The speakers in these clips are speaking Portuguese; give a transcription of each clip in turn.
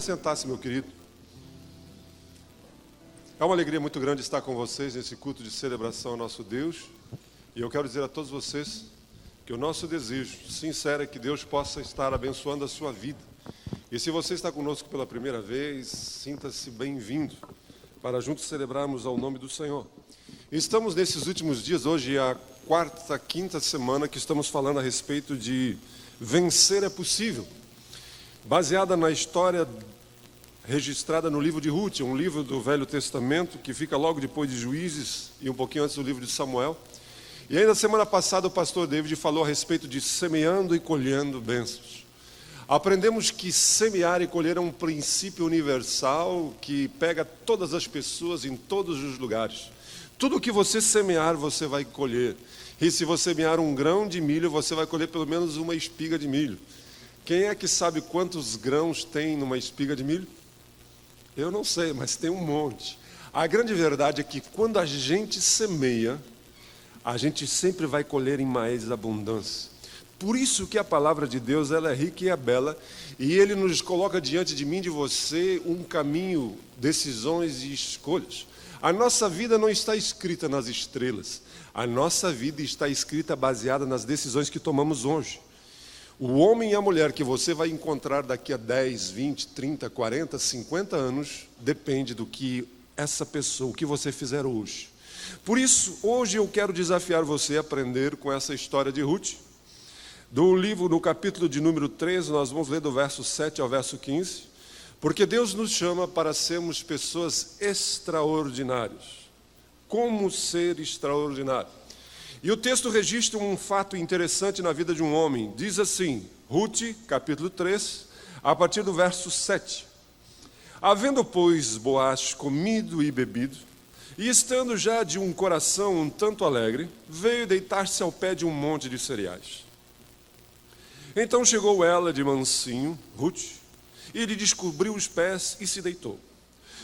Sentar-se, meu querido. É uma alegria muito grande estar com vocês nesse culto de celebração ao nosso Deus. E eu quero dizer a todos vocês que o nosso desejo sincero é que Deus possa estar abençoando a sua vida. E se você está conosco pela primeira vez, sinta-se bem-vindo para juntos celebrarmos ao nome do Senhor. Estamos nesses últimos dias, hoje é a quinta semana que estamos falando a respeito de vencer é possível. Baseada na história registrada no livro de Ruth, um livro do Velho Testamento, que fica logo depois de Juízes e um pouquinho antes do livro de Samuel. E aí na semana passada o pastor David falou a respeito de semeando e colhendo bênçãos. Aprendemos que semear e colher é um princípio universal que pega todas as pessoas em todos os lugares. Tudo que você semear, você vai colher. E se você semear um grão de milho, você vai colher pelo menos uma espiga de milho. Quem é que sabe quantos grãos tem numa espiga de milho? Eu não sei, mas tem um monte. A grande verdade é que quando a gente semeia, a gente sempre vai colher em mais abundância. Por isso que a palavra de Deus ela é rica e é bela, e Ele nos coloca diante de mim e de você um caminho, decisões e escolhas. A nossa vida não está escrita nas estrelas, a nossa vida está escrita baseada nas decisões que tomamos hoje. O homem e a mulher que você vai encontrar daqui a 10, 20, 30, 40, 50 anos, depende do que essa pessoa, o que você fizer hoje. Por isso, hoje eu quero desafiar você a aprender com essa história de Ruth. Do livro, no capítulo de número 13, nós vamos ler do verso 7 ao verso 15, porque Deus nos chama para sermos pessoas extraordinárias. Como ser extraordinário? E o texto registra um fato interessante na vida de um homem. Diz assim, Ruth, capítulo 3, a partir do verso 7. Havendo, pois, Boaz comido e bebido, e estando já de um coração um tanto alegre, veio deitar-se ao pé de um monte de cereais. Então chegou ela de mansinho, Ruth, e lhe descobriu os pés e se deitou.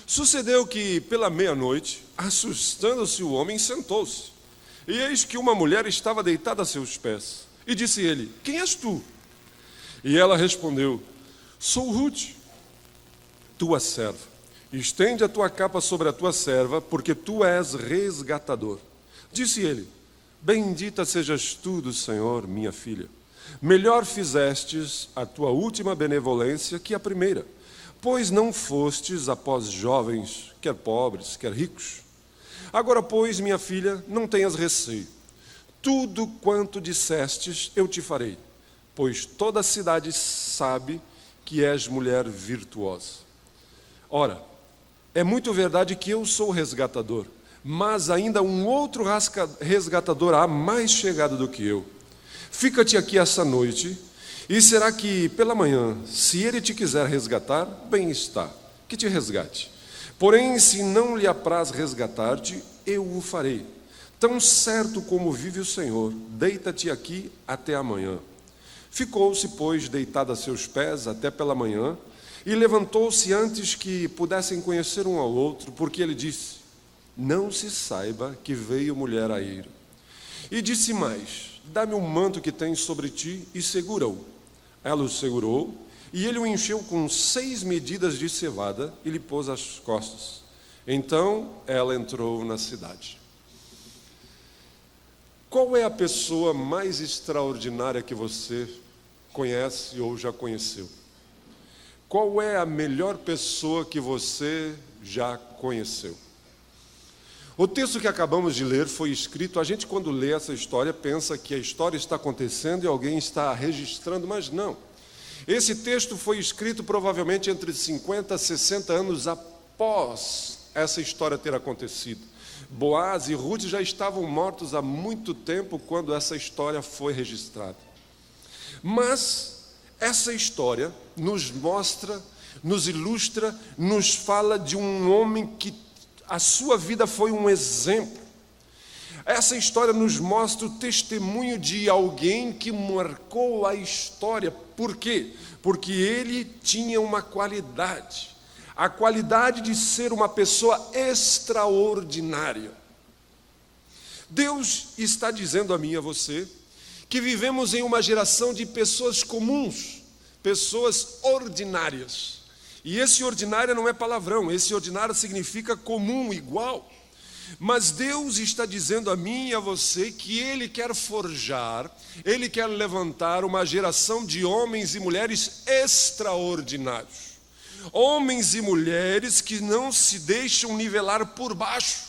Sucedeu que, pela meia-noite, assustando-se o homem, sentou-se. E eis que uma mulher estava deitada a seus pés. E disse ele, quem és tu? E ela respondeu, sou Ruth, tua serva. Estende a tua capa sobre a tua serva, porque tu és resgatador. Disse ele, bendita sejas tu do Senhor, minha filha. Melhor fizestes a tua última benevolência que a primeira, pois não fostes após jovens, quer pobres, quer ricos. Agora, pois, minha filha, não tenhas receio. Tudo quanto dissestes, eu te farei, pois toda a cidade sabe que és mulher virtuosa. Ora, é muito verdade que eu sou resgatador, mas ainda um outro resgatador há mais chegado do que eu. Fica-te aqui essa noite, e será que pela manhã, se ele te quiser resgatar, bem está, que te resgate. Porém, se não lhe apraz resgatar-te, eu o farei. Tão certo como vive o Senhor, deita-te aqui até amanhã. Ficou-se, pois, deitada a seus pés até pela manhã, e levantou-se antes que pudessem conhecer um ao outro, porque ele disse, não se saiba que veio mulher a ir. E disse mais, dá-me um manto que tens sobre ti e segura-o. Ela o segurou, e ele o encheu com 6 medidas de cevada e lhe pôs às costas. Então ela entrou na cidade. Qual é a pessoa mais extraordinária que você conhece ou já conheceu? Qual é a melhor pessoa que você já conheceu? O texto que acabamos de ler foi escrito, a gente quando lê essa história pensa que a história está acontecendo e alguém está registrando, mas não. Esse texto foi escrito provavelmente entre 50 e 60 anos após essa história ter acontecido. Boaz e Ruth já estavam mortos há muito tempo quando essa história foi registrada. Mas essa história nos mostra, nos ilustra, nos fala de um homem que a sua vida foi um exemplo. Essa história nos mostra o testemunho de alguém que marcou a história. Por quê? Porque ele tinha uma qualidade. A qualidade de ser uma pessoa extraordinária. Deus está dizendo a mim e a você que vivemos em uma geração de pessoas comuns, pessoas ordinárias. E esse ordinária não é palavrão, esse ordinária significa comum, igual. Mas Deus está dizendo a mim e a você que Ele quer forjar, Ele quer levantar uma geração de homens e mulheres extraordinários. Homens e mulheres que não se deixam nivelar por baixo.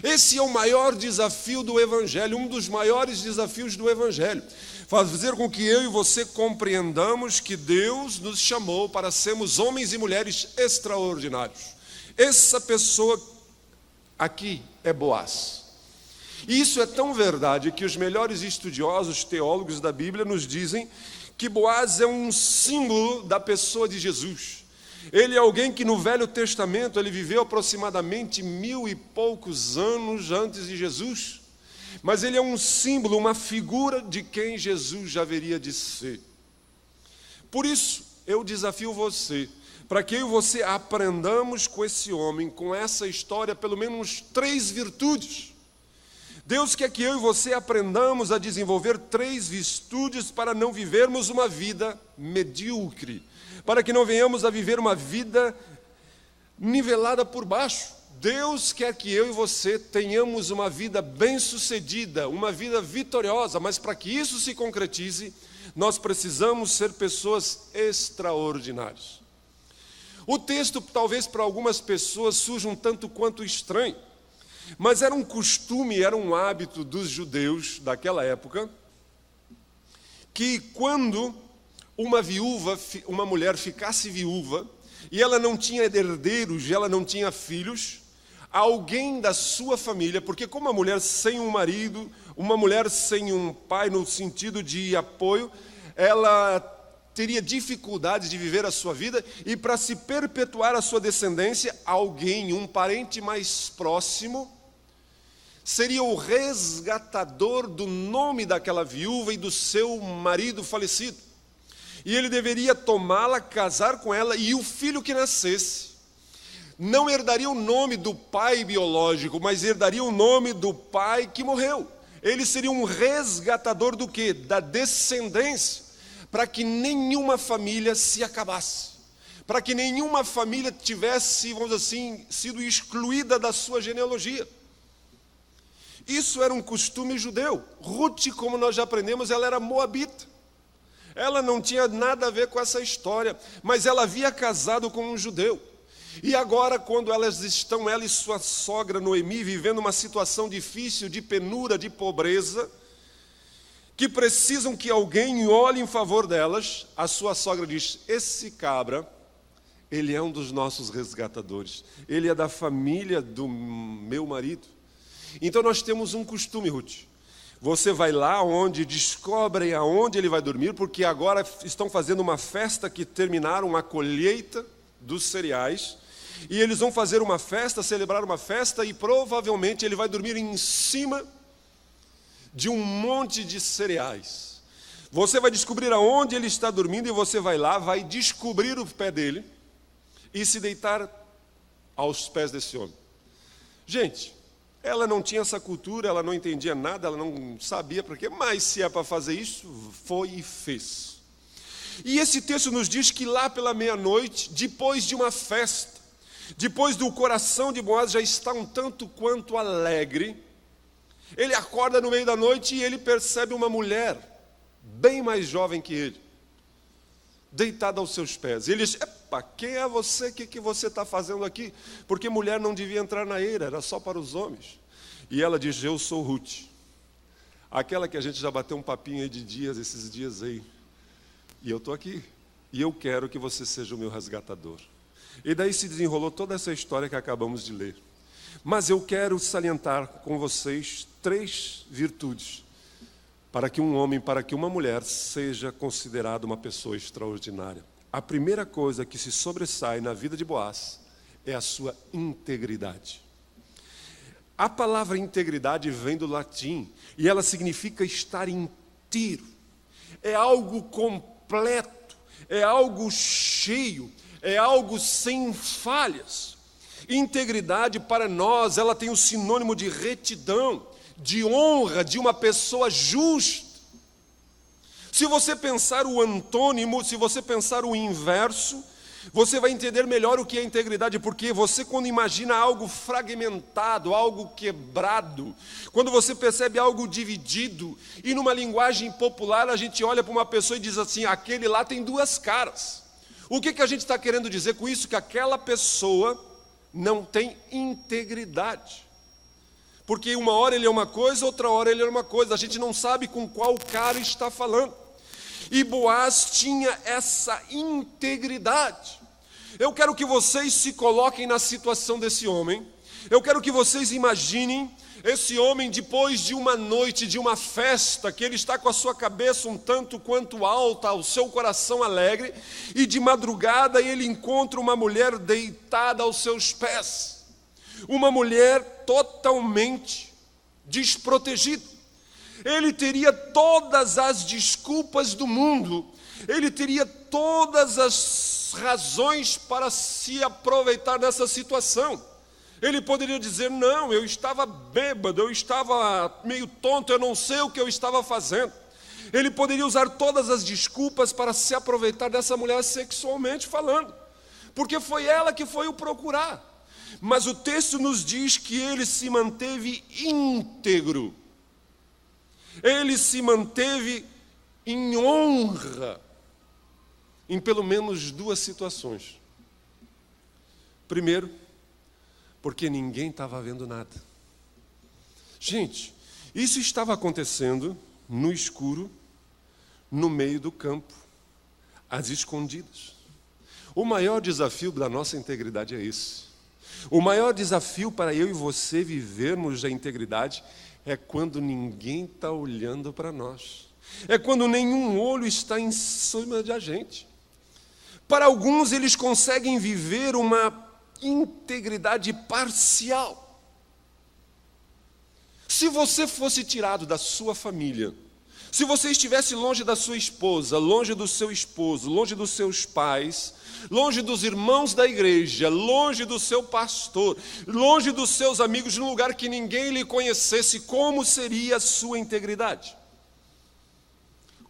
Esse é o maior desafio do Evangelho, um dos maiores desafios do Evangelho. Fazer com que eu e você compreendamos que Deus nos chamou para sermos homens e mulheres extraordinários. Essa pessoa aqui é Boaz. E isso é tão verdade que os melhores estudiosos, teólogos da Bíblia nos dizem que Boaz é um símbolo da pessoa de Jesus. Ele é alguém que no Velho Testamento ele viveu aproximadamente 1000 e poucos anos antes de Jesus. Mas ele é um símbolo, uma figura de quem Jesus já haveria de ser. Por isso, eu desafio você, para que eu e você aprendamos com esse homem, com essa história, pelo menos 3 virtudes. Deus quer que eu e você aprendamos a desenvolver 3 virtudes para não vivermos uma vida medíocre, para que não venhamos a viver uma vida nivelada por baixo. Deus quer que eu e você tenhamos uma vida bem-sucedida, uma vida vitoriosa, mas para que isso se concretize, nós precisamos ser pessoas extraordinárias. O texto, talvez para algumas pessoas, surja um tanto quanto estranho, mas era um costume, era um hábito dos judeus daquela época, que quando uma mulher ficasse viúva, e ela não tinha herdeiros, e ela não tinha filhos, alguém da sua família, porque como uma mulher sem um marido, uma mulher sem um pai no sentido de apoio, ela teria dificuldades de viver a sua vida, e para se perpetuar a sua descendência, alguém, um parente mais próximo, seria o resgatador do nome daquela viúva e do seu marido falecido. E ele deveria tomá-la, casar com ela, e o filho que nascesse não herdaria o nome do pai biológico, mas herdaria o nome do pai que morreu. Ele seria um resgatador do quê? Da descendência, para que nenhuma família se acabasse, para que nenhuma família tivesse, vamos dizer assim, sido excluída da sua genealogia. Isso era um costume judeu. Ruth, como nós já aprendemos, ela era moabita. Ela não tinha nada a ver com essa história, mas ela havia casado com um judeu. E agora, quando elas estão, ela e sua sogra Noemi, vivendo uma situação difícil, de penura, de pobreza, que precisam que alguém olhe em favor delas, a sua sogra diz: esse cabra, ele é um dos nossos resgatadores, ele é da família do meu marido. Então nós temos um costume, Ruth. Você vai lá onde descobrem aonde ele vai dormir, porque agora estão fazendo uma festa que terminaram a colheita dos cereais, e eles vão fazer uma festa, celebrar uma festa, e provavelmente ele vai dormir em cima de um monte de cereais. Você vai descobrir aonde ele está dormindo, e você vai lá, vai descobrir o pé dele, e se deitar aos pés desse homem. Gente, ela não tinha essa cultura, ela não entendia nada, ela não sabia para quê, mas se é para fazer isso, foi e fez. E esse texto nos diz que lá pela meia-noite, depois de uma festa, depois do coração de Boaz já está um tanto quanto alegre, ele acorda no meio da noite e ele percebe uma mulher, bem mais jovem que ele, deitada aos seus pés. E ele diz: epa, quem é você? O que você está fazendo aqui? Porque mulher não devia entrar na eira, era só para os homens. E ela diz: eu sou Ruth, aquela que a gente já bateu um papinho aí de dias, esses dias aí. E eu estou aqui, e eu quero que você seja o meu resgatador. E daí se desenrolou toda essa história que acabamos de ler. Mas eu quero salientar com vocês 3 virtudes para que um homem, para que uma mulher seja considerada uma pessoa extraordinária. A primeira coisa que se sobressai na vida de Boaz é a sua integridade. A palavra integridade vem do latim e ela significa estar inteiro. É algo completo, é algo cheio, é algo sem falhas. Integridade para nós, ela tem o sinônimo de retidão, de honra, de uma pessoa justa. Se você pensar o antônimo, se você pensar o inverso, Você vai entender melhor o que é integridade, porque você, quando imagina algo fragmentado, algo quebrado, quando você percebe algo dividido, e numa linguagem popular a gente olha para uma pessoa e diz assim: aquele lá tem duas caras. O que a gente está querendo dizer com isso? Que aquela pessoa não tem integridade. Porque uma hora ele é uma coisa, outra hora ele é uma coisa. A gente não sabe com qual cara está falando. E Boaz tinha essa integridade. Eu quero que vocês se coloquem na situação desse homem. Eu quero que vocês imaginem esse homem depois de uma noite, de uma festa, que ele está com a sua cabeça um tanto quanto alta, o seu coração alegre, e de madrugada ele encontra uma mulher deitada aos seus pés. Uma mulher totalmente desprotegida. Ele teria todas as desculpas do mundo, ele teria todas as razões para se aproveitar dessa situação. Ele poderia dizer: não, eu estava bêbado, eu estava meio tonto, eu não sei o que eu estava fazendo. Ele poderia usar todas as desculpas para se aproveitar dessa mulher sexualmente falando, porque foi ela que foi o procurar. Mas o texto nos diz que ele se manteve íntegro. Ele se manteve em honra em pelo menos duas situações. Primeiro, porque ninguém estava vendo nada. Gente, isso estava acontecendo no escuro, no meio do campo, às escondidas. O maior desafio da nossa integridade é esse. O maior desafio para eu e você vivermos a integridade é quando ninguém está olhando para nós. É quando nenhum olho está em cima de a gente. Para alguns, eles conseguem viver uma integridade parcial. Se você fosse tirado da sua família, se você estivesse longe da sua esposa, longe do seu esposo, longe dos seus pais, longe dos irmãos da igreja, longe do seu pastor, longe dos seus amigos, num lugar que ninguém lhe conhecesse, como seria a sua integridade?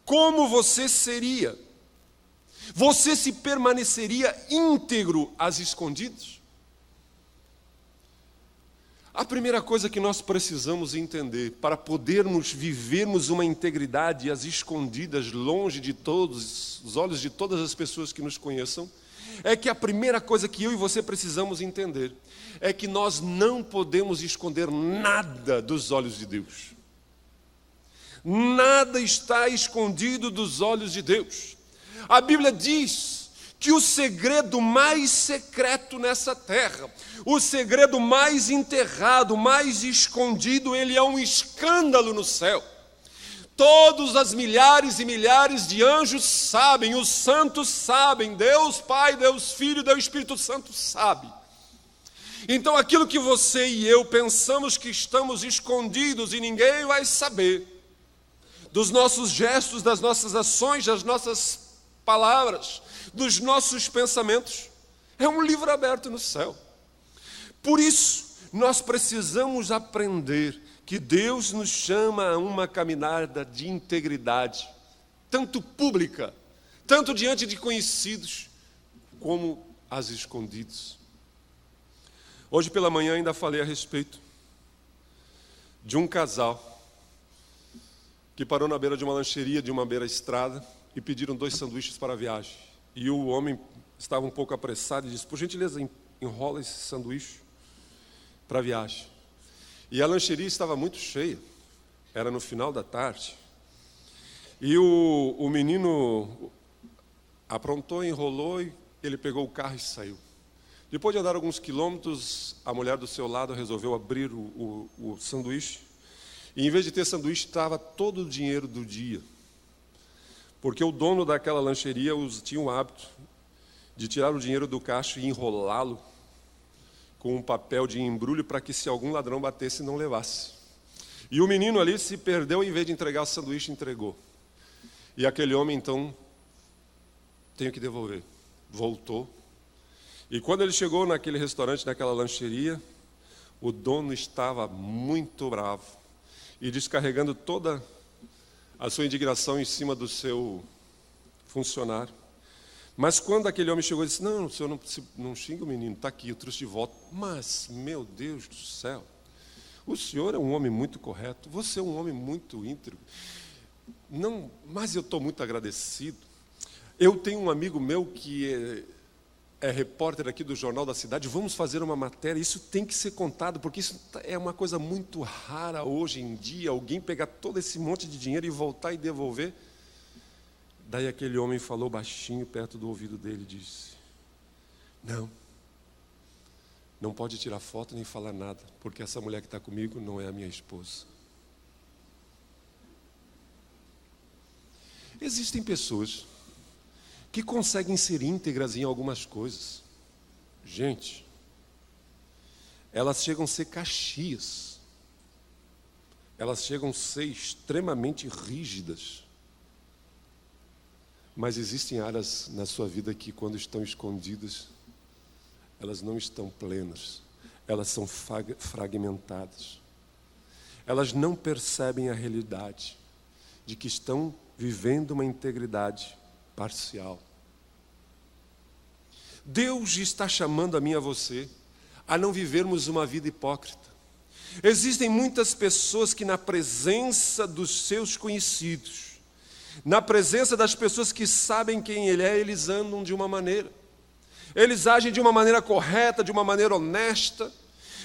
Como você seria? Você se permaneceria íntegro às escondidas? A primeira coisa que nós precisamos entender para podermos vivermos uma integridade às escondidas, longe de todos os olhos de todas as pessoas que nos conheçam, é que a primeira coisa que eu e você precisamos entender é que nós não podemos esconder nada dos olhos de Deus. Nada está escondido dos olhos de Deus. A Bíblia diz que o segredo mais secreto nessa terra, o segredo mais enterrado, mais escondido, ele é um escândalo no céu. Todos as milhares e milhares de anjos sabem, os santos sabem, Deus Pai, Deus Filho, Deus Espírito Santo sabe. Então aquilo que você e eu pensamos que estamos escondidos e ninguém vai saber, dos nossos gestos, das nossas ações, das nossas palavras, dos nossos pensamentos, é um livro aberto no céu. Por isso, nós precisamos aprender que Deus nos chama a uma caminhada de integridade, tanto pública, tanto diante de conhecidos, como às escondidas. Hoje pela manhã ainda falei a respeito de um casal que parou na beira de uma lancheria, de uma beira-estrada, e pediram 2 sanduíches para a viagem. E o homem estava um pouco apressado e disse: por gentileza, enrola esse sanduíche para a viagem. E a lancheria estava muito cheia, era no final da tarde. E o menino aprontou, enrolou, e ele pegou o carro e saiu. Depois de andar alguns quilômetros, a mulher do seu lado resolveu abrir o sanduíche. E em vez de ter sanduíche, estava todo o dinheiro do dia. Porque o dono daquela lancheria tinha o hábito de tirar o dinheiro do caixa e enrolá-lo com um papel de embrulho para que, se algum ladrão batesse, não levasse. E o menino ali se perdeu, em vez de entregar o sanduíche, entregou. E aquele homem, então, tenho que devolver. Voltou. E quando ele chegou naquele restaurante, naquela lancheria, o dono estava muito bravo e descarregando toda a sua indignação em cima do seu funcionário. Mas quando aquele homem chegou e disse, não, senhor, não xinga o menino, está aqui, eu trouxe de volta. Mas, meu Deus do céu, o senhor é um homem muito correto, você é um homem muito íntegro. Não, mas eu estou muito agradecido. Eu tenho um amigo meu que é repórter aqui do Jornal da Cidade, vamos fazer uma matéria, isso tem que ser contado, porque isso é uma coisa muito rara hoje em dia, alguém pegar todo esse monte de dinheiro e voltar e devolver. Daí aquele homem falou baixinho perto do ouvido dele e disse, não pode tirar foto nem falar nada, porque essa mulher que está comigo não é a minha esposa. Existem pessoas que conseguem ser íntegras em algumas coisas. Gente, elas chegam a ser caxias. Elas chegam a ser extremamente rígidas. Mas existem áreas na sua vida que, quando estão escondidas, elas não estão plenas. Elas são fragmentadas. Elas não percebem a realidade de que estão vivendo uma integridade parcial. Deus está chamando a mim e a você a não vivermos uma vida hipócrita. Existem muitas pessoas que, na presença dos seus conhecidos, na presença das pessoas que sabem quem Ele é, eles andam de uma maneira. Eles agem de uma maneira correta, de uma maneira honesta,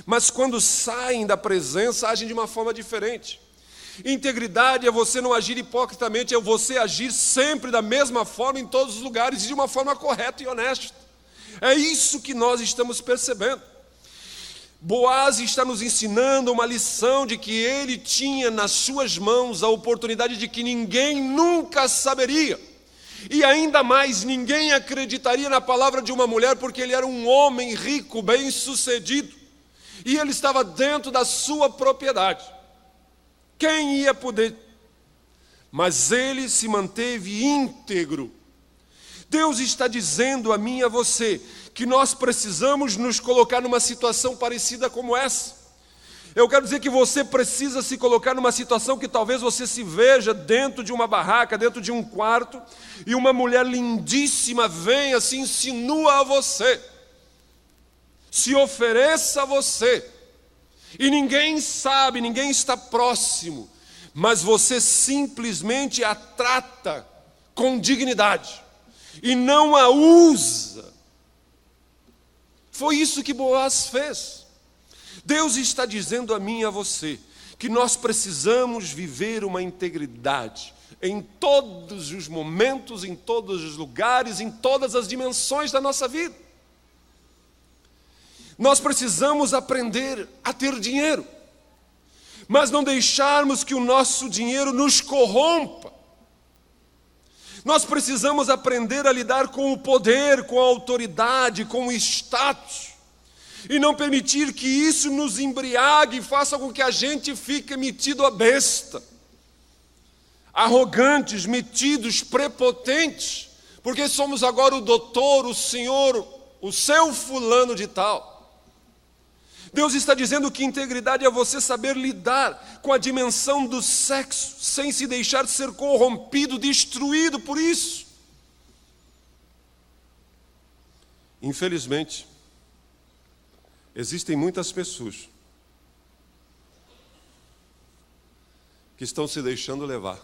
mas quando saem da presença, agem de uma forma diferente. Integridade é você não agir hipocritamente, é você agir sempre da mesma forma em todos os lugares e de uma forma correta e honesta. É isso que nós estamos percebendo. Boaz está nos ensinando uma lição de que ele tinha nas suas mãos a oportunidade de que ninguém nunca saberia. E ainda mais, ninguém acreditaria na palavra de uma mulher, porque ele era um homem rico, bem-sucedido. E ele estava dentro da sua propriedade. Quem ia poder? Mas ele se manteve íntegro. Deus está dizendo a mim e a você que nós precisamos nos colocar numa situação parecida como essa. Eu quero dizer que você precisa se colocar numa situação que talvez você se veja dentro de uma barraca, dentro de um quarto, e uma mulher lindíssima venha, se insinua a você, se ofereça a você, e ninguém sabe, ninguém está próximo, mas você simplesmente a trata com dignidade e não a usa. Foi isso que Boaz fez. Deus está dizendo a mim e a você que nós precisamos viver uma integridade em todos os momentos, em todos os lugares, em todas as dimensões da nossa vida. Nós precisamos aprender a ter dinheiro, mas não deixarmos que o nosso dinheiro nos corrompa. Nós precisamos aprender a lidar com o poder, com a autoridade, com o status, e não permitir que isso nos embriague e faça com que a gente fique metido a besta, arrogantes, metidos, prepotentes, porque somos agora o doutor, o senhor, o seu fulano de tal. Deus está dizendo que integridade é você saber lidar com a dimensão do sexo, sem se deixar ser corrompido, destruído por isso. Infelizmente, existem muitas pessoas que estão se deixando levar.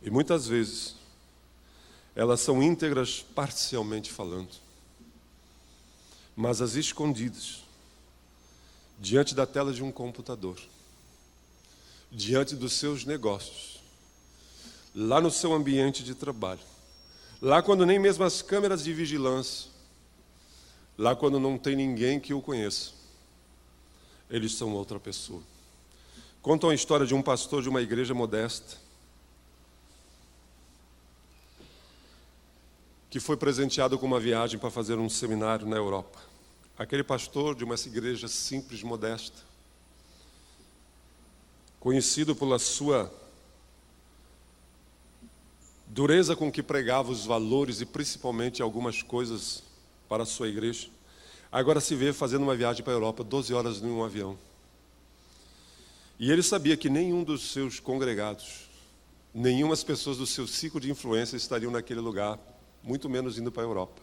E muitas vezes, elas são íntegras parcialmente falando, mas as escondidas, diante da tela de um computador, diante dos seus negócios, lá no seu ambiente de trabalho, lá quando nem mesmo as câmeras de vigilância, lá quando não tem ninguém que o conheça, eles são outra pessoa. Contam a história de um pastor de uma igreja modesta, que foi presenteado com uma viagem para fazer um seminário na Europa. Aquele pastor de uma igreja simples, modesta, conhecido pela sua dureza com que pregava os valores e principalmente algumas coisas para a sua igreja, agora se vê fazendo uma viagem para a Europa, 12 horas em um avião. E ele sabia que nenhum dos seus congregados nenhuma das pessoas do seu ciclo de influência estariam naquele lugar, muito menos indo para a Europa.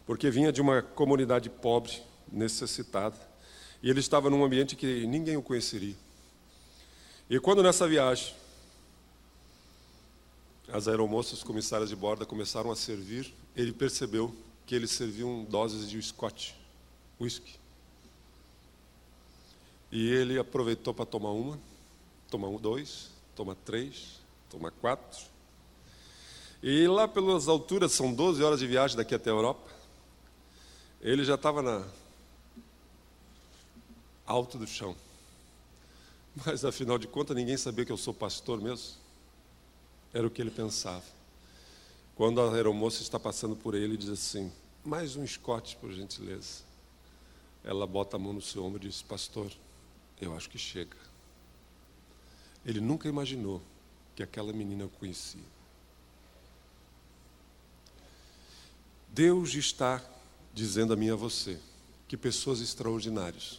Porque vinha de uma comunidade pobre, necessitada, e ele estava num ambiente que ninguém o conheceria. E quando nessa viagem, as aeromoças comissárias de bordo começaram a servir, ele percebeu que eles serviam doses de whisky. E ele aproveitou para tomar uma, dois, toma 3, toma 4. E lá pelas alturas, são 12 horas de viagem daqui até a Europa, ele já estava alto do chão. Mas, afinal de contas, ninguém sabia que eu sou pastor mesmo. Era o que ele pensava. Quando a aeromoça está passando por ele, diz assim: mais um Scott, por gentileza. Ela bota a mão no seu ombro e diz: pastor, eu acho que chega. Ele nunca imaginou que aquela menina o conhecia. Deus está dizendo a mim e a você que pessoas extraordinárias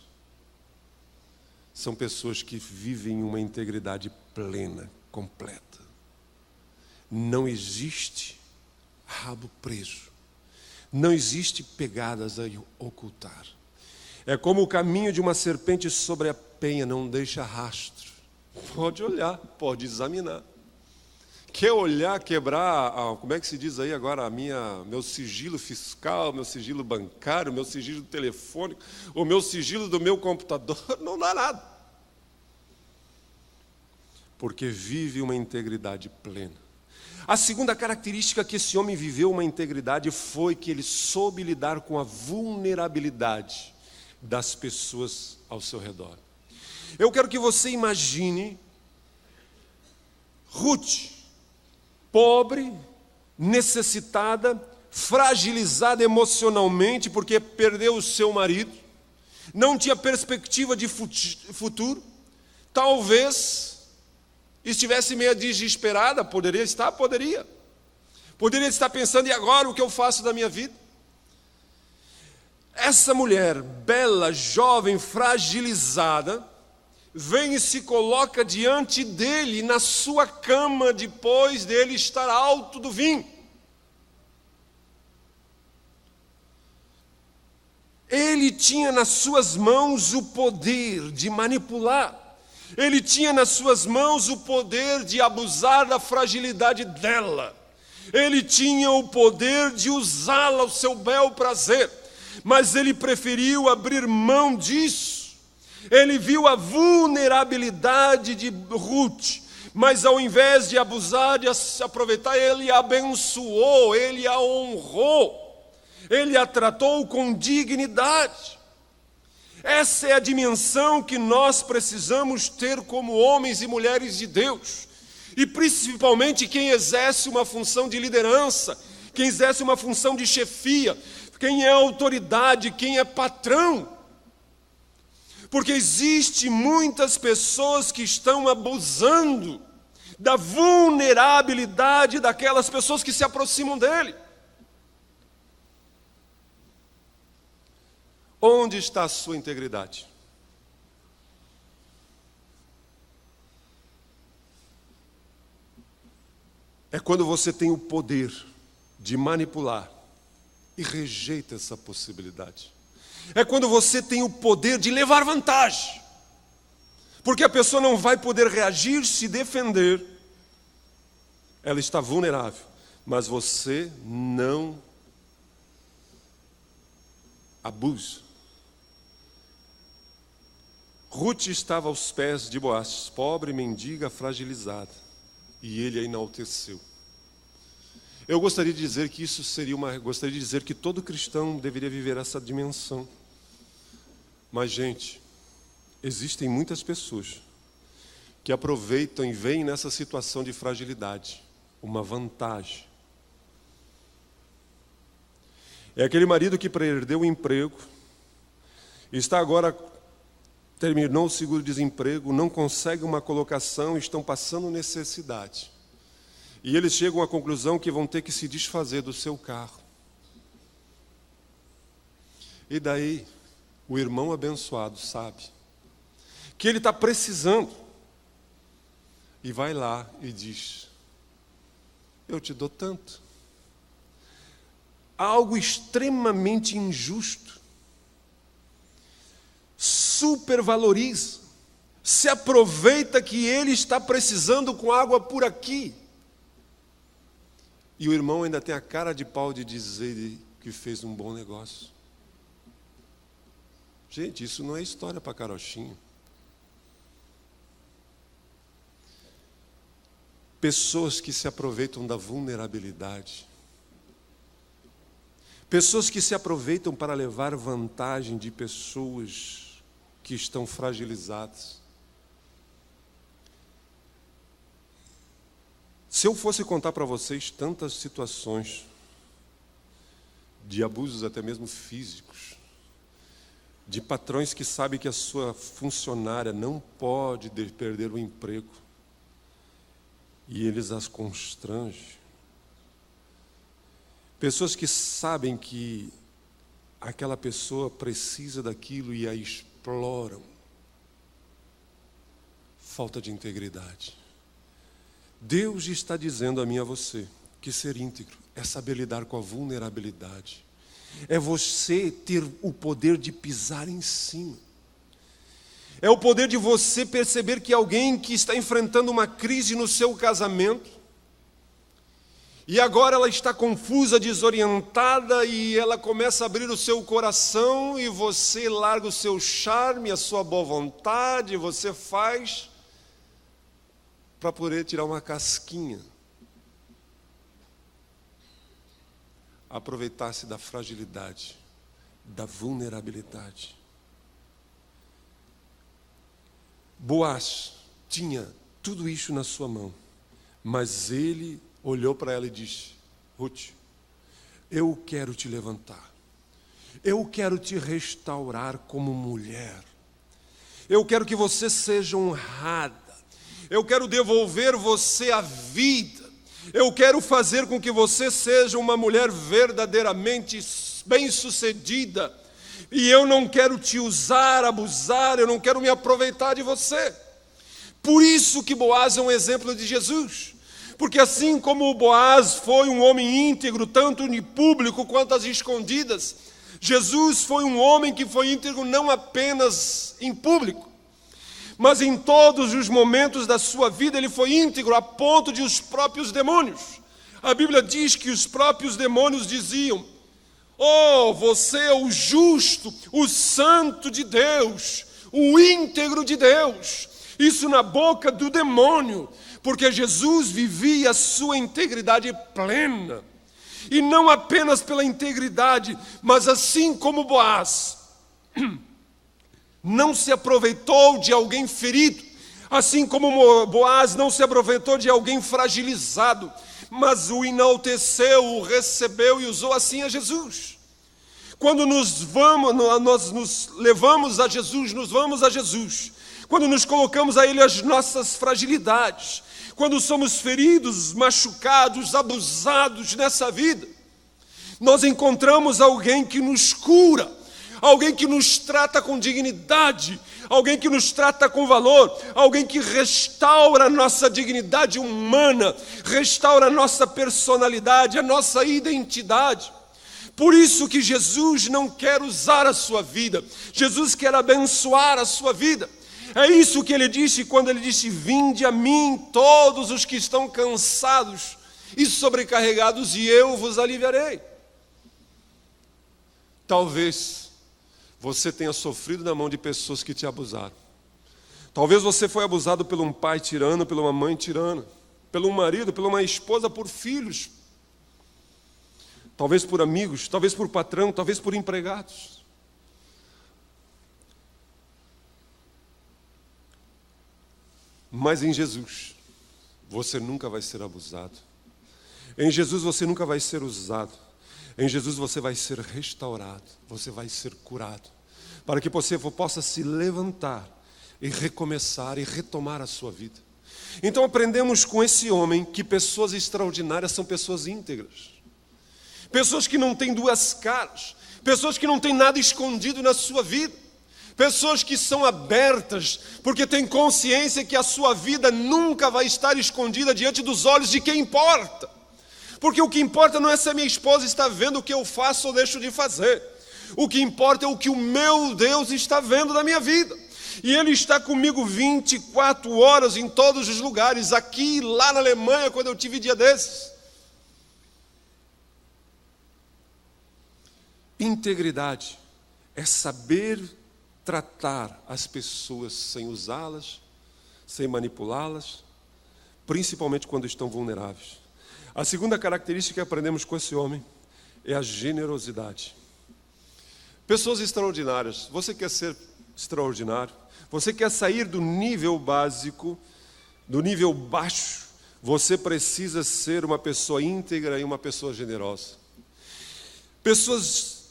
são pessoas que vivem uma integridade plena, completa. Não existe rabo preso. Não existe pegadas a ocultar. É como o caminho de uma serpente sobre a penha, não deixa rastro. Pode olhar, pode examinar. Quer olhar, quebrar, como é que se diz aí agora, meu sigilo fiscal, meu sigilo bancário, meu sigilo telefônico, o meu sigilo do meu computador, não dá nada. Porque vive uma integridade plena. A segunda característica que esse homem viveu uma integridade foi que ele soube lidar com a vulnerabilidade das pessoas ao seu redor. Eu quero que você imagine Ruth, pobre, necessitada, fragilizada emocionalmente porque perdeu o seu marido, não tinha perspectiva de futuro, talvez estivesse meio desesperada, poderia estar pensando: e agora o que eu faço da minha vida? Essa mulher, bela, jovem, fragilizada, vem e se coloca diante dele, na sua cama, depois dele estar alto do vinho. Ele tinha nas suas mãos o poder de manipular. Ele tinha nas suas mãos o poder de abusar da fragilidade dela. Ele tinha o poder de usá-la ao seu bel prazer. Mas ele preferiu abrir mão disso. Ele viu a vulnerabilidade de Ruth, mas ao invés de abusar, de se aproveitar, ele a abençoou, ele a honrou, ele a tratou com dignidade. Essa é a dimensão que nós precisamos ter como homens e mulheres de Deus, e principalmente quem exerce uma função de liderança, quem exerce uma função de chefia, quem é autoridade, quem é patrão. Porque existe muitas pessoas que estão abusando da vulnerabilidade daquelas pessoas que se aproximam dele. Onde está a sua integridade? É quando você tem o poder de manipular e rejeita essa possibilidade. É quando você tem o poder de levar vantagem, porque a pessoa não vai poder reagir, se defender, ela está vulnerável, mas você não abusa. Ruth estava aos pés de Boaz, pobre, mendiga, fragilizada, e ele a enalteceu. Eu gostaria de dizer que gostaria de dizer que todo cristão deveria viver essa dimensão. Mas, gente, existem muitas pessoas que aproveitam e veem nessa situação de fragilidade uma vantagem. É aquele marido que perdeu o emprego, está agora, terminou o seguro-desemprego, não consegue uma colocação, estão passando necessidade. E eles chegam à conclusão que vão ter que se desfazer do seu carro. E daí, o irmão abençoado sabe que ele está precisando. e vai lá e diz: eu te dou tanto. Algo extremamente injusto. Supervaloriza. Se aproveita que ele está precisando com água por aqui. E o irmão ainda tem a cara de pau de dizer que fez um bom negócio. Gente, isso não é história para carochinho. Pessoas que se aproveitam da vulnerabilidade. Pessoas que se aproveitam para levar vantagem de pessoas que estão fragilizadas. Se eu fosse contar para vocês tantas situações de abusos até mesmo físicos, de patrões que sabem que a sua funcionária não pode perder o emprego, e eles as constrangem. Pessoas que sabem que aquela pessoa precisa daquilo e a exploram. Falta de integridade. Deus está dizendo a mim e a você que ser íntegro é saber lidar com a vulnerabilidade. É você ter o poder de pisar em cima. É o poder de você perceber que alguém que está enfrentando uma crise no seu casamento, e agora ela está confusa, desorientada, e ela começa a abrir o seu coração, e você larga o seu charme, a sua boa vontade, você faz para poder tirar uma casquinha. Aproveitar-se da fragilidade, da vulnerabilidade. Boaz tinha tudo isso na sua mão, mas ele olhou para ela e disse: Ruth, eu quero te levantar, eu quero te restaurar como mulher, eu quero que você seja honrada, eu quero devolver você a vida, eu quero fazer com que você seja uma mulher verdadeiramente bem-sucedida, e eu não quero te usar, abusar, eu não quero me aproveitar de você. Por isso que Boaz é um exemplo de Jesus. Porque assim como o Boaz foi um homem íntegro, tanto em público quanto às escondidas, Jesus foi um homem que foi íntegro não apenas em público, mas em todos os momentos da sua vida ele foi íntegro a ponto de os próprios demônios. A Bíblia diz que os próprios demônios diziam: oh, você é o justo, o santo de Deus, o íntegro de Deus. Isso na boca do demônio, porque Jesus vivia a sua integridade plena. E não apenas pela integridade, mas assim como Boaz não se aproveitou de alguém ferido, assim como Boaz não se aproveitou de alguém fragilizado, mas o enalteceu, o recebeu e usou assim a Jesus. Quando nós nos levamos a Jesus, nos vamos a Jesus. Quando nos colocamos a Ele as nossas fragilidades, quando somos feridos, machucados, abusados nessa vida, nós encontramos alguém que nos cura, alguém que nos trata com dignidade, alguém que nos trata com valor, alguém que restaura a nossa dignidade humana, restaura a nossa personalidade, a nossa identidade. Por isso que Jesus não quer usar a sua vida, Jesus quer abençoar a sua vida. É isso que ele disse quando ele disse: vinde a mim todos os que estão cansados e sobrecarregados, e eu vos aliviarei. Talvez você tenha sofrido na mão de pessoas que te abusaram. Talvez você foi abusado por um pai tirano, por uma mãe tirana, pelo marido, por uma esposa, por filhos. Talvez por amigos, talvez por patrão, talvez por empregados. Mas em Jesus, você nunca vai ser abusado. Em Jesus você nunca vai ser usado. Em Jesus você vai ser restaurado, você vai ser curado, para que você possa se levantar e recomeçar e retomar a sua vida. Então aprendemos com esse homem que pessoas extraordinárias são pessoas íntegras. Pessoas que não têm duas caras, pessoas que não têm nada escondido na sua vida, Pessoas que são abertas, porque têm consciência que a sua vida nunca vai estar escondida diante dos olhos de quem importa. Porque o que importa não é se a minha esposa está vendo o que eu faço ou deixo de fazer. O que importa é o que o meu Deus está vendo na minha vida. E Ele está comigo 24 horas em todos os lugares, aqui e lá na Alemanha, quando eu tive dia desses. Integridade é saber tratar as pessoas sem usá-las, sem manipulá-las, principalmente quando estão vulneráveis. A segunda característica que aprendemos com esse homem é a generosidade. Pessoas extraordinárias. Você quer ser extraordinário? Você quer sair do nível básico, do nível baixo? Você precisa ser uma pessoa íntegra e uma pessoa generosa. Pessoas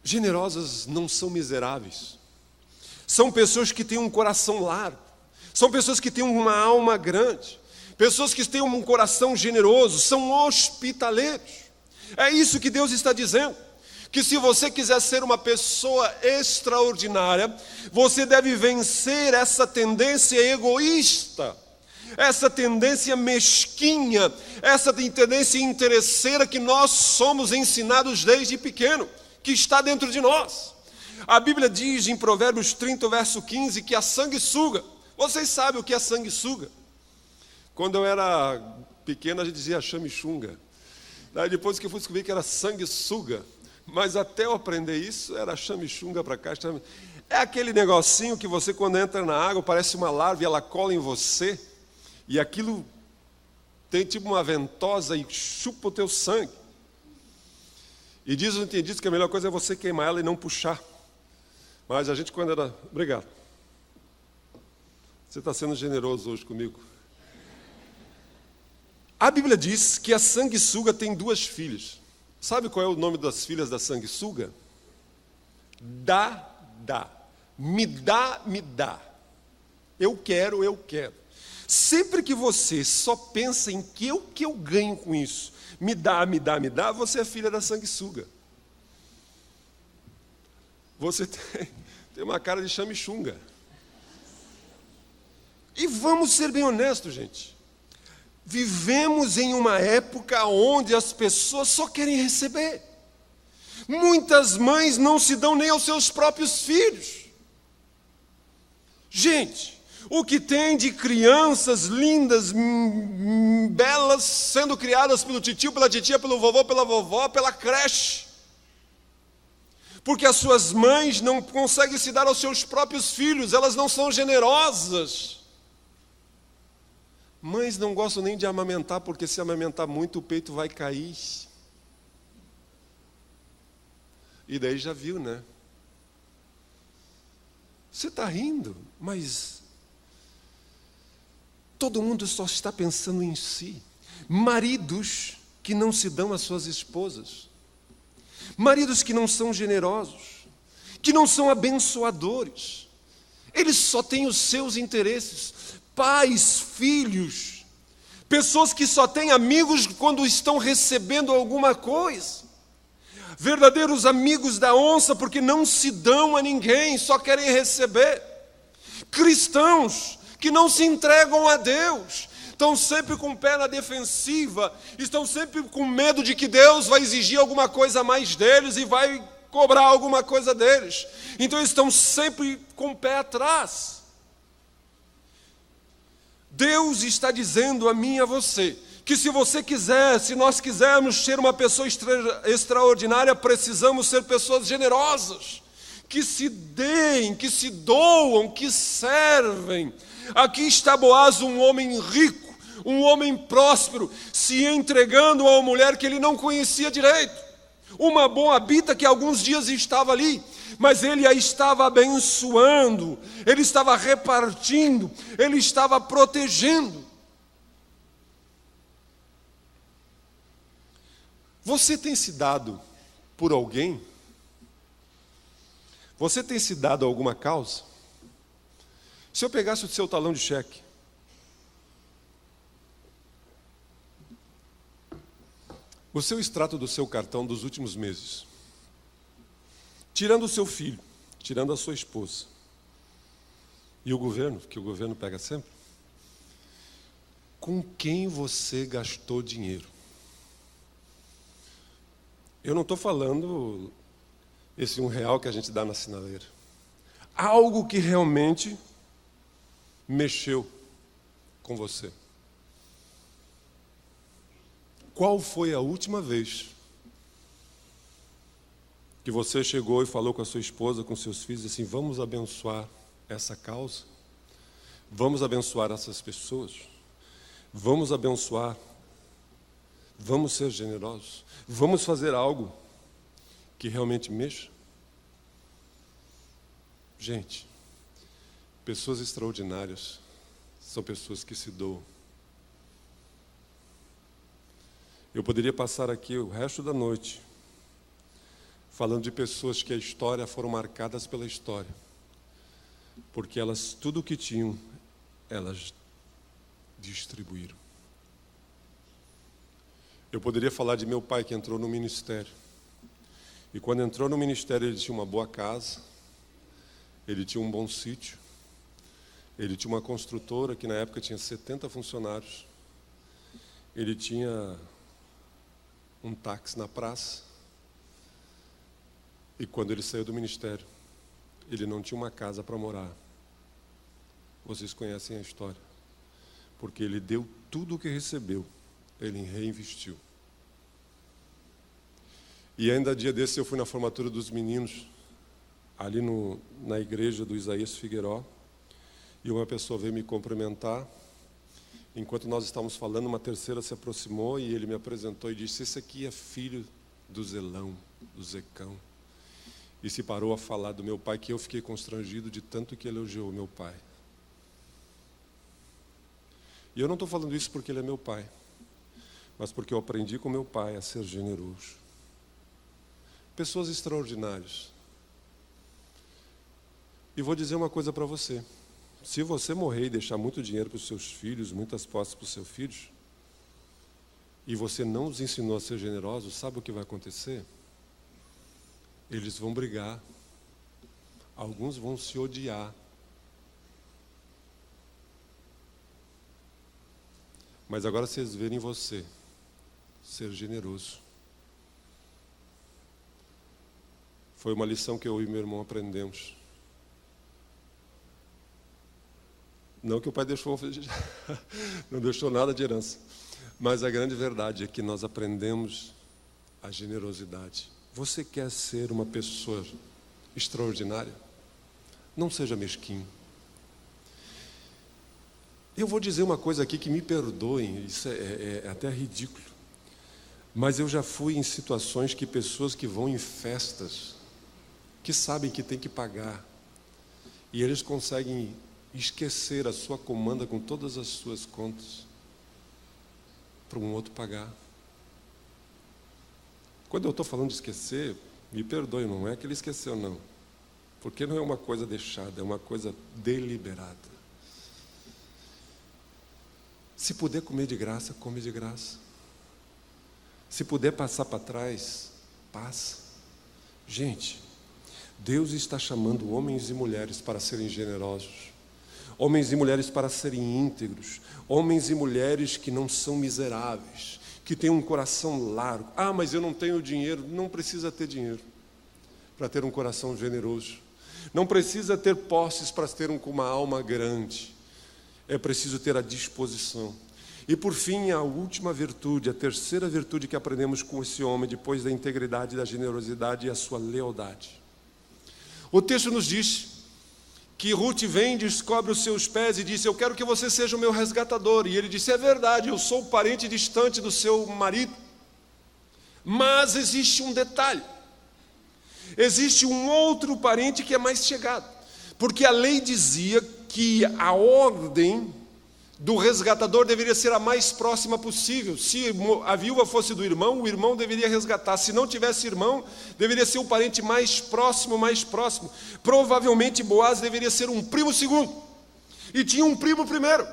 generosas não são miseráveis. São pessoas que têm um coração largo. São pessoas que têm uma alma grande. Pessoas que têm um coração generoso. São hospitaleiros. É isso que Deus está dizendo. Que se você quiser ser uma pessoa extraordinária, você deve vencer essa tendência egoísta, essa tendência mesquinha, essa tendência interesseira que nós somos ensinados desde pequeno, que está dentro de nós. A Bíblia diz em Provérbios 30, verso 15, que a sanguessuga. Vocês sabem o que é sanguessuga? Quando eu era pequeno, a gente dizia chamichunga. Daí depois que eu fui descobrir que era sanguessuga. Mas até eu aprender isso, era chamichunga para cá. É aquele negocinho que você, quando entra na água, parece uma larva e ela cola em você. E aquilo tem tipo uma ventosa e chupa o teu sangue. E diz os entendidos que a melhor coisa é você queimar ela e não puxar. Mas a gente quando era... Obrigado. Você está sendo generoso hoje comigo. A Bíblia diz que a sanguessuga tem 2 filhas. Sabe qual é o nome das filhas da sanguessuga? Dá. Me dá. Eu quero. Sempre que você só pensa em que eu ganho com isso, me dá, você é filha da sanguessuga. Você tem uma cara de chamichunga. E vamos ser bem honestos, gente. Vivemos em uma época onde as pessoas só querem receber. Muitas mães não se dão nem aos seus próprios filhos. Gente, o que tem de crianças lindas, belas, sendo criadas pelo titio, pela titia, pelo vovô, pela vovó, pela creche. Porque as suas mães não conseguem se dar aos seus próprios filhos, elas não são generosas. Mães não gostam nem de amamentar, porque se amamentar muito o peito vai cair. E daí já viu, né? Você está rindo, mas todo mundo só está pensando em si. Maridos que não se dão às suas esposas. Maridos que não são generosos, que não são abençoadores. Eles só têm os seus interesses. Pais, filhos, pessoas que só têm amigos quando estão recebendo alguma coisa. Verdadeiros amigos da onça, porque não se dão a ninguém, só querem receber. Cristãos que não se entregam a Deus, estão sempre com o pé na defensiva, estão sempre com medo de que Deus vai exigir alguma coisa a mais deles e vai cobrar alguma coisa deles. Então eles estão sempre com o pé atrás. Deus está dizendo a mim e a você, que se você quiser, se nós quisermos ser uma pessoa extraordinária, precisamos ser pessoas generosas, que se deem, que se doam, que servem. Aqui está Boaz, um homem rico, um homem próspero, se entregando a uma mulher que ele não conhecia direito, uma moabita que alguns dias estava ali, mas ele a estava abençoando, ele estava repartindo, ele estava protegendo. Você tem se dado por alguém? Você tem se dado a alguma causa? Se eu pegasse o seu talão de cheque, o seu extrato do seu cartão dos últimos meses, tirando o seu filho, tirando a sua esposa, e o governo, que o governo pega sempre, com quem você gastou dinheiro? Eu não estou falando esse R$1 que a gente dá na sinaleira. Algo que realmente mexeu com você. Qual foi a última vez que você chegou e falou com a sua esposa, com seus filhos, assim, vamos abençoar essa causa? Vamos abençoar essas pessoas? Vamos abençoar? Vamos ser generosos? Vamos fazer algo que realmente mexa? Gente, pessoas extraordinárias são pessoas que se doam. Eu poderia passar aqui o resto da noite falando de pessoas que a história foram marcadas pela história, porque elas, tudo o que tinham, elas distribuíram. Eu poderia falar de meu pai que entrou no ministério, e quando entrou no ministério ele tinha uma boa casa, ele tinha um bom sítio, ele tinha uma construtora que na época tinha 70 funcionários, ele tinha um táxi na praça, e quando ele saiu do ministério, ele não tinha uma casa para morar. Vocês conhecem a história, porque ele deu tudo o que recebeu, ele reinvestiu. E ainda dia desse eu fui na formatura dos meninos, ali na igreja do Isaías Figueiró, e uma pessoa veio me cumprimentar. Enquanto nós estávamos falando, uma terceira se aproximou e ele me apresentou e disse, esse aqui é filho do Zelão, do Zecão. E se parou a falar do meu pai, que eu fiquei constrangido de tanto que elogiou o meu pai. E eu não estou falando isso porque ele é meu pai, mas porque eu aprendi com meu pai a ser generoso. Pessoas extraordinárias. E vou dizer uma coisa para você. Se você morrer e deixar muito dinheiro para os seus filhos, muitas posses para os seus filhos, e você não os ensinou a ser generosos, sabe o que vai acontecer? Eles vão brigar. Alguns vão se odiar. Mas agora vocês verem você ser generoso. Foi uma lição que eu e meu irmão aprendemos. Não que o pai deixou, não deixou nada de herança. Mas a grande verdade é que nós aprendemos a generosidade. Você quer ser uma pessoa extraordinária? Não seja mesquinho. Eu vou dizer uma coisa aqui que me perdoem, isso é até ridículo. Mas eu já fui em situações que pessoas que vão em festas, que sabem que tem que pagar, e eles conseguem esquecer a sua comanda com todas as suas contas para um outro pagar. Quando eu estou falando de esquecer, me perdoe, não é que ele esqueceu, não. Porque não é uma coisa deixada, é uma coisa deliberada. Se puder comer de graça, come de graça. Se puder passar para trás, passa. Gente, Deus está chamando homens e mulheres para serem generosos. Homens e mulheres para serem íntegros. Homens e mulheres que não são miseráveis, que têm um coração largo. Ah, mas eu não tenho dinheiro. Não precisa ter dinheiro para ter um coração generoso. Não precisa ter posses para ter uma alma grande. É preciso ter a disposição. E por fim, a última virtude, a terceira virtude que aprendemos com esse homem, depois da integridade, da generosidade, é a sua lealdade. O texto nos diz que Ruth vem, descobre os seus pés e disse, eu quero que você seja o meu resgatador. E ele disse, é verdade, eu sou parente distante do seu marido. Mas existe um detalhe. Existe um outro parente que é mais chegado. Porque a lei dizia que a ordem do resgatador deveria ser a mais próxima possível. Se a viúva fosse do irmão, o irmão deveria resgatar. Se não tivesse irmão, deveria ser o parente mais próximo, mais próximo. Provavelmente Boaz deveria ser um primo segundo. E tinha um primo primeiro.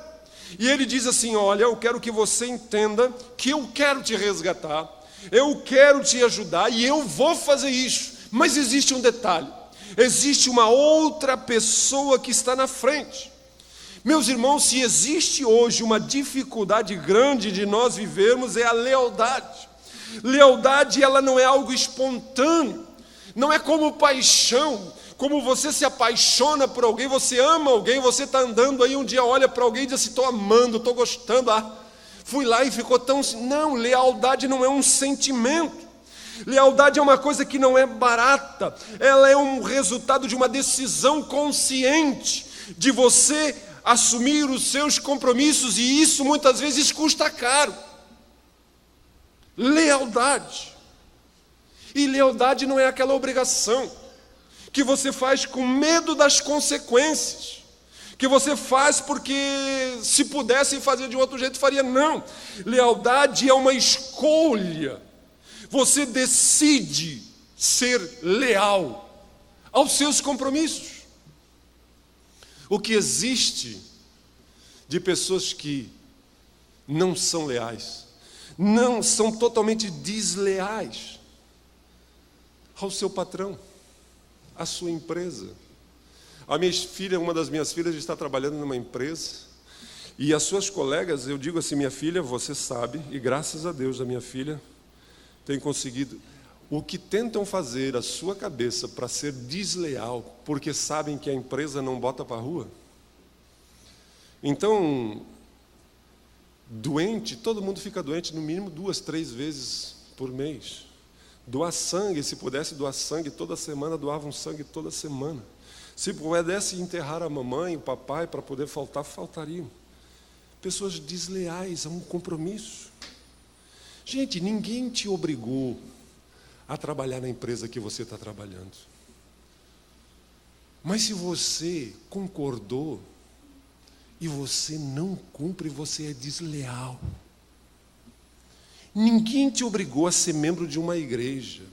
E ele diz assim, olha, eu quero que você entenda que eu quero te resgatar, eu quero te ajudar e eu vou fazer isso. Mas existe um detalhe. Existe uma outra pessoa que está na frente. Meus irmãos, se existe hoje uma dificuldade grande de nós vivermos, é a lealdade. Lealdade, ela não é algo espontâneo, não é como paixão, como você se apaixona por alguém, você ama alguém, você está andando aí, um dia olha para alguém e diz assim, estou amando, estou gostando, fui lá e ficou tão... Não, lealdade não é um sentimento. Lealdade é uma coisa que não é barata, ela é um resultado de uma decisão consciente, de você assumir os seus compromissos, e isso muitas vezes custa caro. Lealdade. E lealdade não é aquela obrigação que você faz com medo das consequências, que você faz porque se pudesse fazer de outro jeito faria. Não, lealdade é uma escolha. Você decide ser leal aos seus compromissos. O que existe de pessoas que não são leais, não são totalmente desleais ao seu patrão, à sua empresa. A minha filha, uma das minhas filhas, está trabalhando numa empresa, e as suas colegas, eu digo assim, minha filha, você sabe, e graças a Deus a minha filha tem conseguido. O que tentam fazer a sua cabeça para ser desleal, porque sabem que a empresa não bota para a rua. Então, doente, todo mundo fica doente no mínimo 2, 3 vezes por mês. Doar sangue, se pudesse doar sangue toda semana, doavam sangue toda semana. Se pudesse enterrar a mamãe, o papai, para poder faltar, faltariam. Pessoas desleais a um compromisso. Gente, ninguém te obrigou a trabalhar na empresa que você está trabalhando. Mas se você concordou e você não cumpre, você é desleal. Ninguém te obrigou a ser membro de uma igreja.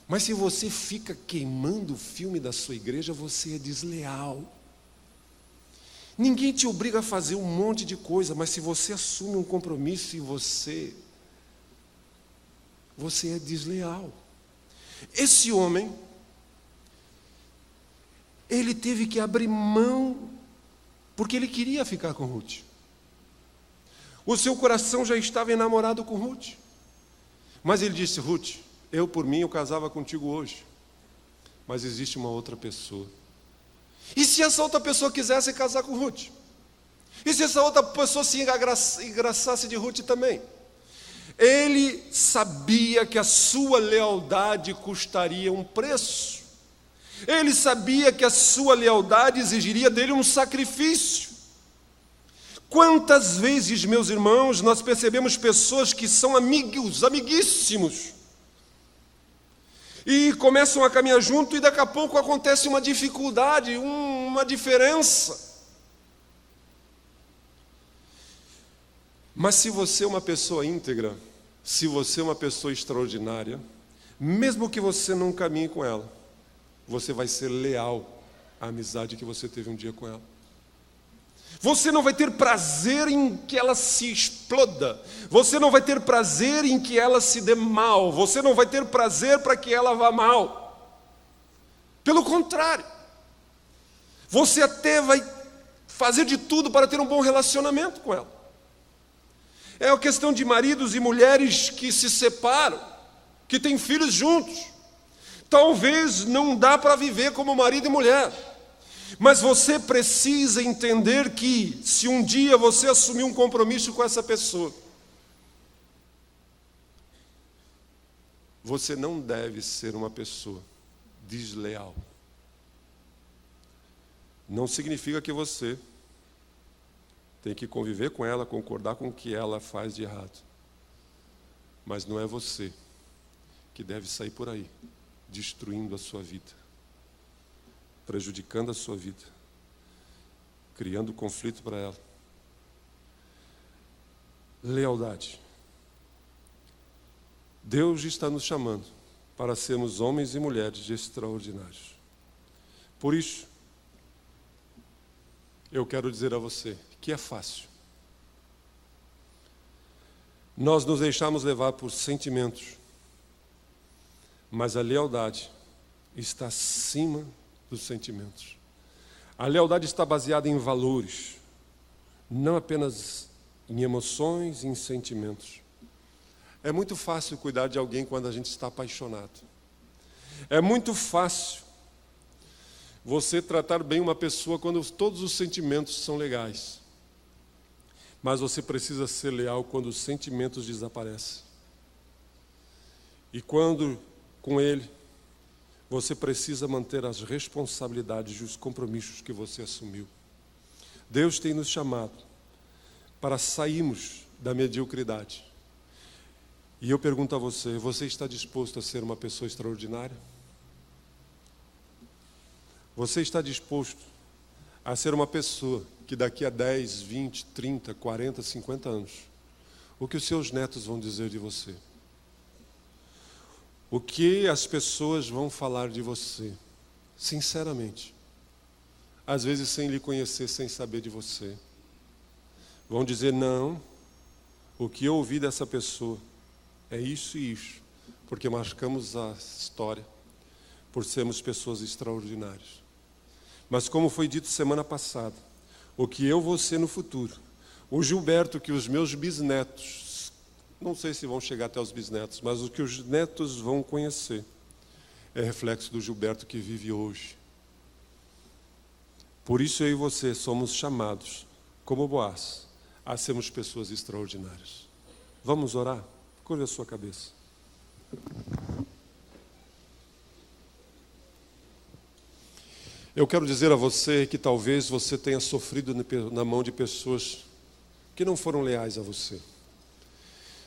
Mas se você fica queimando o filme da sua igreja, você é desleal. Ninguém te obriga a fazer um monte de coisa, mas se você assume um compromisso e você é desleal. Esse homem, ele teve que abrir mão, porque ele queria ficar com Ruth. O seu coração já estava enamorado com Ruth. Mas ele disse, Ruth, eu por mim eu casava contigo hoje, mas existe uma outra pessoa. E se essa outra pessoa quisesse casar com Ruth? E se essa outra pessoa se engraçasse de Ruth também? Ele sabia que a sua lealdade custaria um preço. Ele sabia que a sua lealdade exigiria dele um sacrifício. Quantas vezes, meus irmãos, nós percebemos pessoas que são amigos, amiguíssimos, e começam a caminhar junto e daqui a pouco acontece uma dificuldade, uma diferença. Mas se você é uma pessoa íntegra, se você é uma pessoa extraordinária, mesmo que você não caminhe com ela, você vai ser leal à amizade que você teve um dia com ela. Você não vai ter prazer em que ela se exploda. Você não vai ter prazer em que ela se dê mal. Você não vai ter prazer para que ela vá mal. Pelo contrário, você até vai fazer de tudo para ter um bom relacionamento com ela. É a questão de maridos e mulheres que se separam, que têm filhos juntos. Talvez não dá para viver como marido e mulher. Mas você precisa entender que, se um dia você assumir um compromisso com essa pessoa, você não deve ser uma pessoa desleal. Não significa que você tem que conviver com ela, concordar com o que ela faz de errado. Mas não é você que deve sair por aí, destruindo a sua vida, prejudicando a sua vida, criando conflito para ela. Lealdade. Deus está nos chamando para sermos homens e mulheres extraordinários. Por isso, eu quero dizer a você que é fácil. Nós nos deixamos levar por sentimentos, mas a lealdade está acima dos sentimentos. A lealdade está baseada em valores, não apenas em emoções e em sentimentos. É muito fácil cuidar de alguém quando a gente está apaixonado. É muito fácil você tratar bem uma pessoa quando todos os sentimentos são legais. Mas você precisa ser leal quando os sentimentos desaparecem. E quando, com ele, você precisa manter as responsabilidades e os compromissos que você assumiu. Deus tem nos chamado para sairmos da mediocridade. E eu pergunto a você, você está disposto a ser uma pessoa extraordinária? Você está disposto a ser uma pessoa que daqui a 10, 20, 30, 40, 50 anos, o que os seus netos vão dizer de você? O que as pessoas vão falar de você? Sinceramente. Às vezes sem lhe conhecer, sem saber de você. Vão dizer, não, o que eu ouvi dessa pessoa é isso e isso, porque marcamos a história por sermos pessoas extraordinárias. Mas como foi dito semana passada, o que eu vou ser no futuro, o Gilberto que os meus bisnetos, não sei se vão chegar até os bisnetos, mas o que os netos vão conhecer é reflexo do Gilberto que vive hoje. Por isso eu e você somos chamados, como Boaz, a sermos pessoas extraordinárias. Vamos orar? Curva a sua cabeça. Eu quero dizer a você que talvez você tenha sofrido na mão de pessoas que não foram leais a você.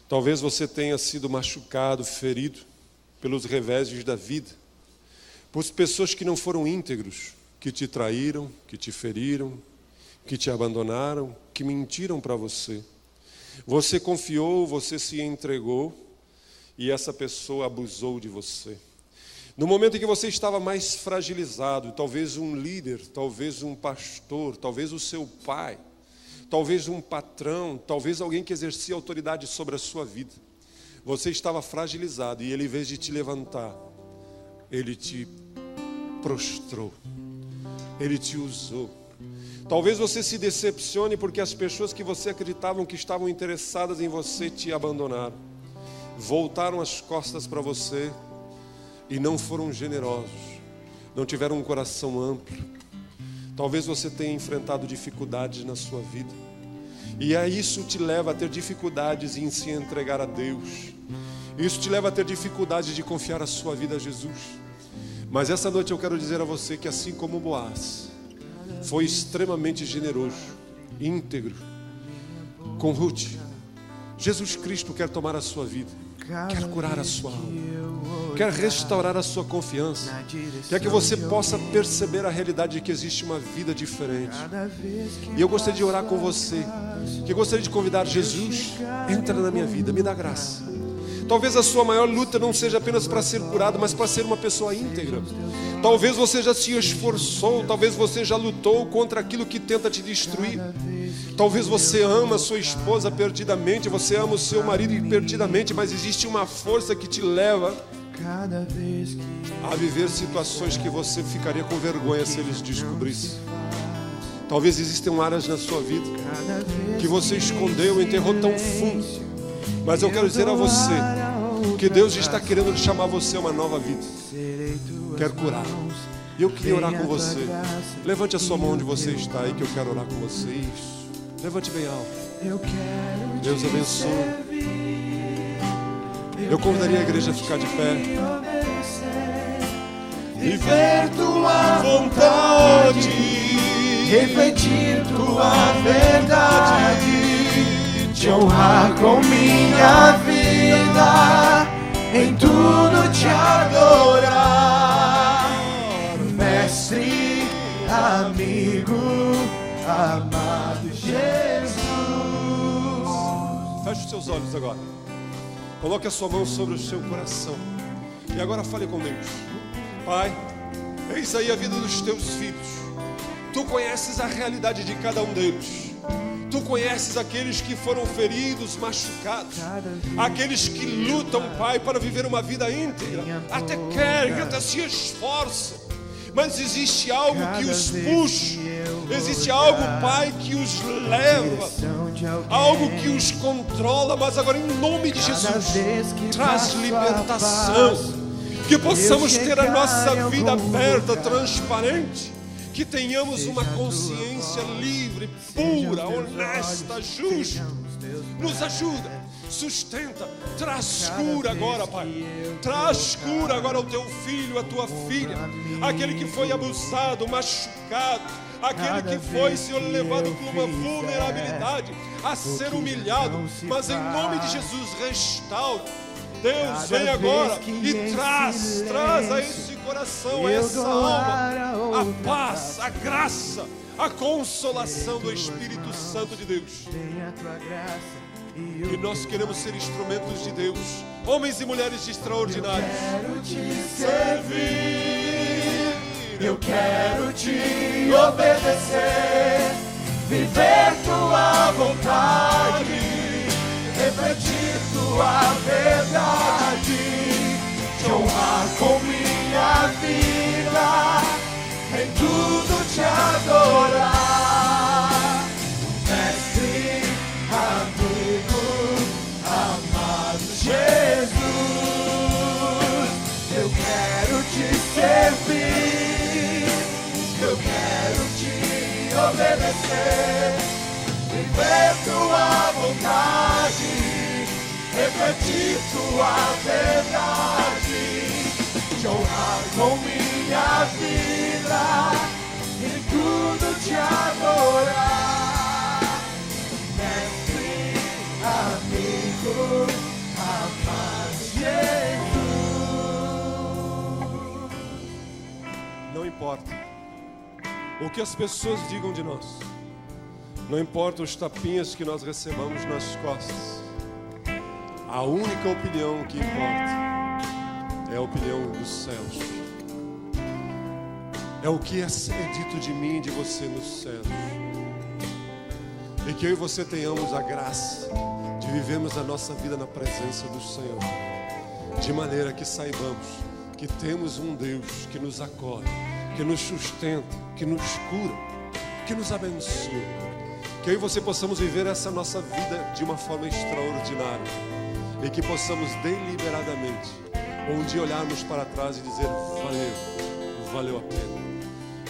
Talvez você tenha sido machucado, ferido pelos reveses da vida, por pessoas que não foram íntegros, que te traíram, que te feriram, que te abandonaram, que mentiram para você. Você confiou, você se entregou e essa pessoa abusou de você. No momento em que você estava mais fragilizado, talvez um líder, talvez um pastor, talvez o seu pai, talvez um patrão, talvez alguém que exercia autoridade sobre a sua vida. Você estava fragilizado e ele, em vez de te levantar, ele te prostrou, ele te usou. Talvez você se decepcione porque as pessoas que você acreditavam que estavam interessadas em você te abandonaram, voltaram as costas para você e não foram generosos, não tiveram um coração amplo. Talvez você tenha enfrentado dificuldades na sua vida e isso te leva a ter dificuldades em se entregar a Deus. Isso te leva a ter dificuldade de confiar a sua vida a Jesus. Mas essa noite eu quero dizer a você que assim como Boaz foi extremamente generoso, íntegro com Ruth, Jesus Cristo quer tomar a sua vida, quer curar a sua alma, quer restaurar a sua confiança, quer que você possa perceber a realidade de que existe uma vida diferente. E eu gostaria de orar com você, que gostaria de convidar Jesus, entra na minha vida, me dá graça. Talvez a sua maior luta não seja apenas para ser curado, mas para ser uma pessoa íntegra. Talvez você já se esforçou, talvez você já lutou contra aquilo que tenta te destruir. Talvez você ama a sua esposa perdidamente, você ama o seu marido perdidamente, mas existe uma força que te leva a viver situações que você ficaria com vergonha se eles descobrissem. Talvez existam áreas na sua vida que você escondeu, enterrou tão fundo. Mas eu quero dizer a você que Deus está querendo chamar você a uma nova vida. Quer curar. E eu queria orar com você. Levante a sua mão onde você está aí, que eu quero orar com você. Isso. Levante bem alto. Deus abençoe. Eu convidaria a igreja a ficar de pé. Viver tua vontade, refletir tua verdade, te honrar com minha vida, em tudo te adorar, mestre, amigo, amado Jesus. Feche os seus olhos agora. Coloque a sua mão sobre o seu coração. E agora fale com Deus. Pai, eis aí a vida dos teus filhos. Tu conheces a realidade de cada um deles. Tu conheces aqueles que foram feridos, machucados, aqueles que lutam, Pai, para viver uma vida íntegra, até querem, até se esforçam, mas existe algo que os puxa, existe algo, Pai, que os leva, algo que os controla. Mas agora, em nome de Jesus, traz libertação, que possamos ter a nossa vida aberta, transparente, que tenhamos uma consciência livre, pura, honesta, justa. Nos ajuda, sustenta, traz cura agora, Pai. Traz cura agora ao teu filho, à tua filha, aquele que foi abusado, machucado, aquele que foi, Senhor, levado por uma vulnerabilidade a ser humilhado. Mas em nome de Jesus, restaura. Deus, vem agora e traz a esse coração, a essa alma, a paz, a graça, a consolação do Espírito Santo de Deus. E nós queremos ser instrumentos de Deus, homens e mulheres extraordinários. Eu quero te servir, eu quero te obedecer, viver tua vontade, refletir tua verdade, te honrar com minha vida, em tudo te adorar. Mestre, amigo, amado Jesus, eu quero te servir, eu quero te obedecer, viver tua vontade, refletir tua verdade, te honrar com minha vida, em tudo te adorar. Mestre, amigo, amado Jesus. Não importa o que as pessoas digam de nós, não importa os tapinhas que nós recebamos nas costas, a única opinião que importa é a opinião dos céus. É o que é dito de mim e de você nos céus. E que eu e você tenhamos a graça de vivermos a nossa vida na presença do Senhor, de maneira que saibamos que temos um Deus que nos acolhe, que nos sustenta, que nos cura, que nos abençoa. Que eu e você possamos viver essa nossa vida de uma forma extraordinária. E que possamos deliberadamente, um dia olharmos para trás e dizer: valeu a pena.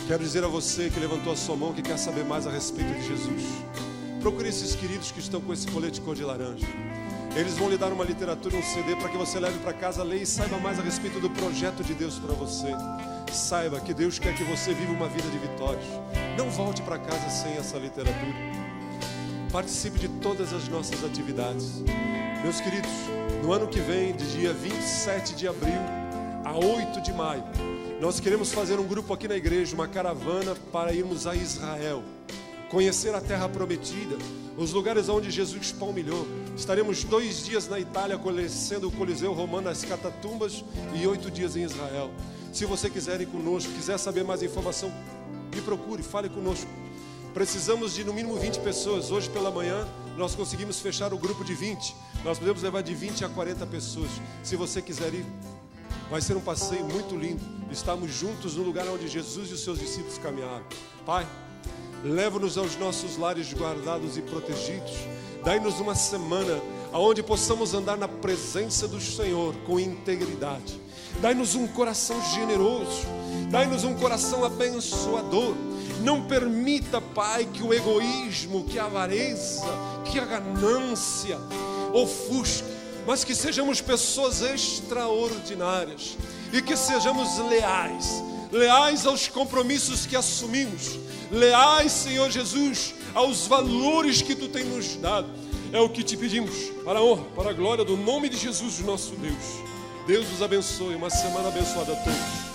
Quero dizer a você que levantou a sua mão, que quer saber mais a respeito de Jesus. Procure esses queridos que estão com esse colete cor de laranja. Eles vão lhe dar uma literatura, um CD, para que você leve para casa, leia e saiba mais a respeito do projeto de Deus para você. Saiba que Deus quer que você viva uma vida de vitórias. Não volte para casa sem essa literatura. Participe de todas as nossas atividades. Meus queridos, no ano que vem, de dia 27 de abril a 8 de maio, nós queremos fazer um grupo aqui na igreja, uma caravana para irmos a Israel, conhecer a terra prometida, os lugares onde Jesus palmilhou. Estaremos 2 dias na Itália, conhecendo o Coliseu Romano, as Catatumbas, e 8 dias em Israel. Se você quiser ir conosco, quiser saber mais informação, me procure, fale conosco. Precisamos de no mínimo 20 pessoas. Hoje pela manhã nós conseguimos fechar o grupo de 20. Nós podemos levar de 20 a 40 pessoas. Se você quiser ir, vai ser um passeio muito lindo. Estamos juntos no lugar onde Jesus e os seus discípulos caminharam. Pai, leva-nos aos nossos lares guardados e protegidos. Dai-nos uma semana onde possamos andar na presença do Senhor com integridade. Dai-nos um coração generoso. Dai-nos um coração abençoador. Não permita, Pai, que o egoísmo, que a avareza, que a ganância ofusque, mas que sejamos pessoas extraordinárias e que sejamos leais aos compromissos que assumimos, leais, Senhor Jesus, aos valores que Tu tem nos dado. É o que te pedimos, para a honra, para a glória do nome de Jesus, nosso Deus. Deus os abençoe, uma semana abençoada a todos.